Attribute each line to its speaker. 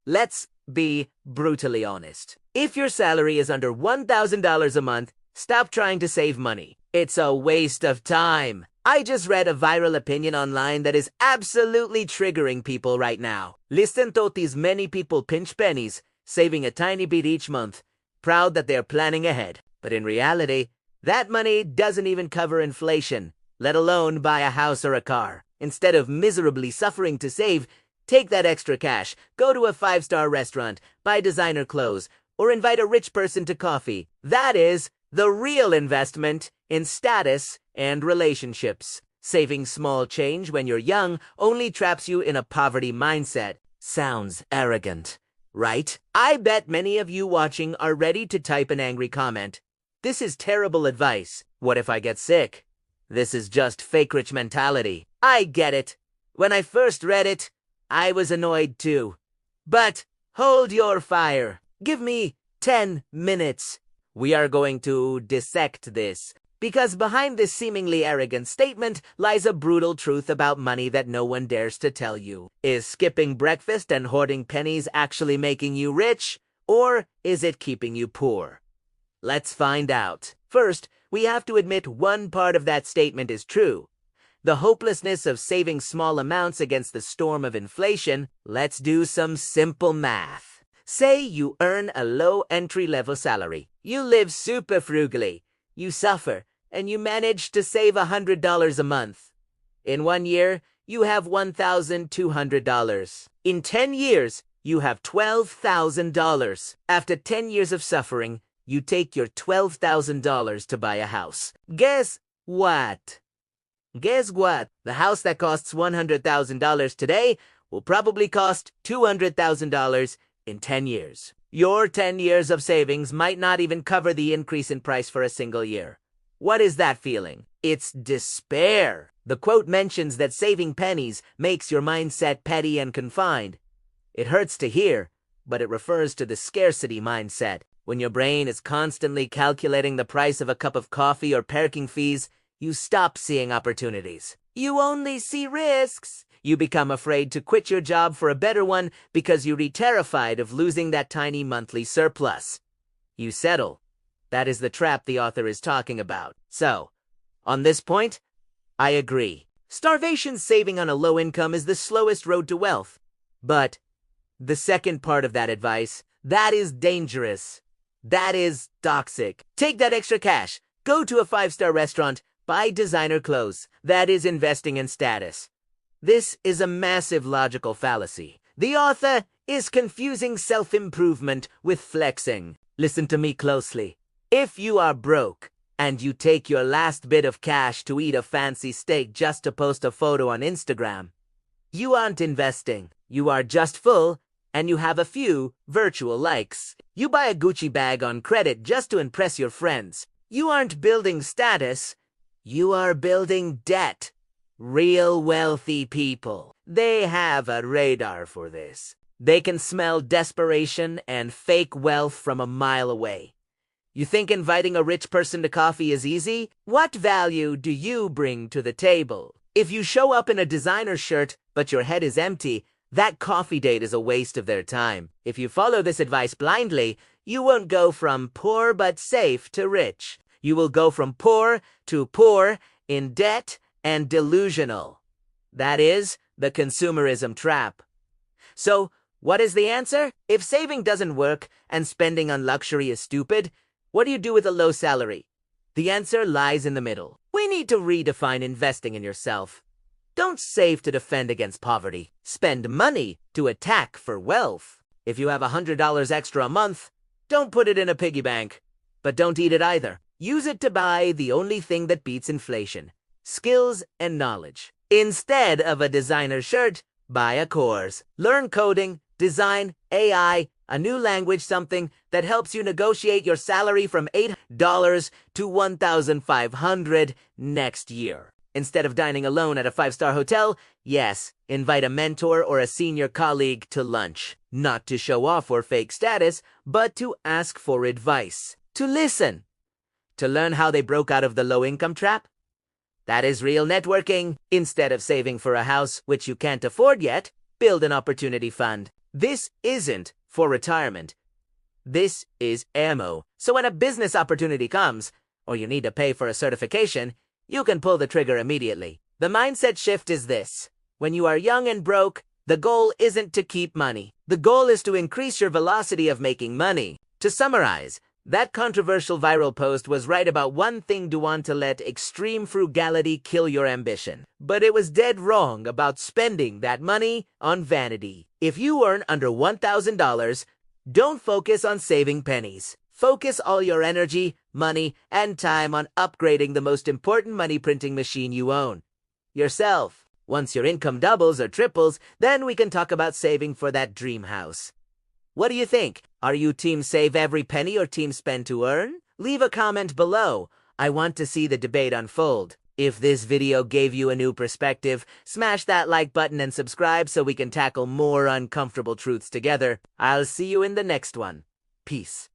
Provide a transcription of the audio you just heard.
Speaker 1: Let's be brutally honest. If your salary is under $1,000 a month, stop trying to save money. It's a waste of time. I just read a viral opinion online that is absolutely triggering people right now. Listen to these many people pinch pennies, saving a tiny bit each month, proud that they're planning ahead. But in reality, that money doesn't even cover inflation, let alone buy a house or a car. Instead of miserably suffering to save, take that extra cash, go to a 5-star restaurant, buy designer clothes, or invite a rich person to coffee. That is the real investment in status and relationships. Saving small change when you're young only traps you in a poverty mindset. Sounds arrogant, right? I bet many of you watching are ready to type an angry comment. This is terrible advice. What if I get sick? This is just fake rich mentality. I get it. When I first read it, I was annoyed too. But hold your fire. Give me 10 minutes. We are going to dissect this, because behind this seemingly arrogant statement lies a brutal truth about money that no one dares to tell you. Is skipping breakfast and hoarding pennies actually making you rich, or is it keeping you poor? Let's find out. First, we have to admit one part of that statement is true. The hopelessness of saving small amounts against the storm of inflation. Let's do some simple math. Say you earn a low entry-level salary. You live super frugally. You suffer, and you manage to save $100 a month. In 1 year, you have $1,200. In 10 years, you have $12,000. After 10 years of suffering, you take your $12,000 to buy a house. Guess what? Guess what? The house that costs $100,000 today will probably cost $200,000 in 10 years. Your 10 years of savings might not even cover the increase in price for a single year. What is that feeling? It's despair. The quote mentions that saving pennies makes your mindset petty and confined. It hurts to hear, but it refers to the scarcity mindset. When your brain is constantly calculating the price of a cup of coffee or parking fees, you stop seeing opportunities. You only see risks. You become afraid to quit your job for a better one because you're terrified of losing that tiny monthly surplus. You settle. That is the trap the author is talking about. So, on this point, I agree. Starvation saving on a low income is the slowest road to wealth. But the second part of that advice, that is dangerous. That is toxic. Take that extra cash. Go to a 5-star restaurant. Buy designer clothes. That is investing in status. This is a massive logical fallacy. The author is confusing self-improvement with flexing. Listen to me closely. If you are broke and you take your last bit of cash to eat a fancy steak just to post a photo on Instagram, you aren't investing. You are just full and you have a few virtual likes. You buy a Gucci bag on credit just to impress your friends. You aren't building status. You are building debt. Real wealthy people, they have a radar for this. They can smell desperation and fake wealth from a mile away. You think inviting a rich person to coffee is easy? What value do you bring to the table? If you show up in a designer shirt but your head is empty, that coffee date is a waste of their time. If you follow this advice blindly, you won't go from poor but safe to rich. You will go from poor to poor, in debt, and delusional. That is the consumerism trap. So, what is the answer? If saving doesn't work and spending on luxury is stupid, what do you do with a low salary? The answer lies in the middle. We need to redefine investing in yourself. Don't save to defend against poverty. Spend money to attack for wealth. If you have $100 extra a month, don't put it in a piggy bank. But don't eat it either. Use it to buy the only thing that beats inflation: skills and knowledge. Instead of a designer shirt, buy a course. Learn coding, design, AI, a new language, something that helps you negotiate your salary from $8 to $1,500 next year. Instead of dining alone at a 5-star hotel, yes, invite a mentor or a senior colleague to lunch. Not to show off or fake status, but to ask for advice. To listen. To learn how they broke out of the low-income trap. That is real networking. Instead of saving for a house which you can't afford yet, build an opportunity fund. This isn't for retirement. This is ammo. So when a business opportunity comes, or you need to pay for a certification, you can pull the trigger immediately. The mindset shift is this. When you are young and broke, the goal isn't to keep money. The goal is to increase your velocity of making money. To summarize, that controversial viral post was right about one thing to want to let extreme frugality kill your ambition. But it was dead wrong about spending that money on vanity. If you earn under $1,000, don't focus on saving pennies. Focus all your energy, money, and time on upgrading the most important money printing machine you own, yourself. Once your income doubles or triples, then we can talk about saving for that dream house. What do you think? Are you team save every penny or team spend to earn? Leave a comment below. I want to see the debate unfold. If this video gave you a new perspective, smash that like button and subscribe so we can tackle more uncomfortable truths together. I'll see you in the next one. Peace.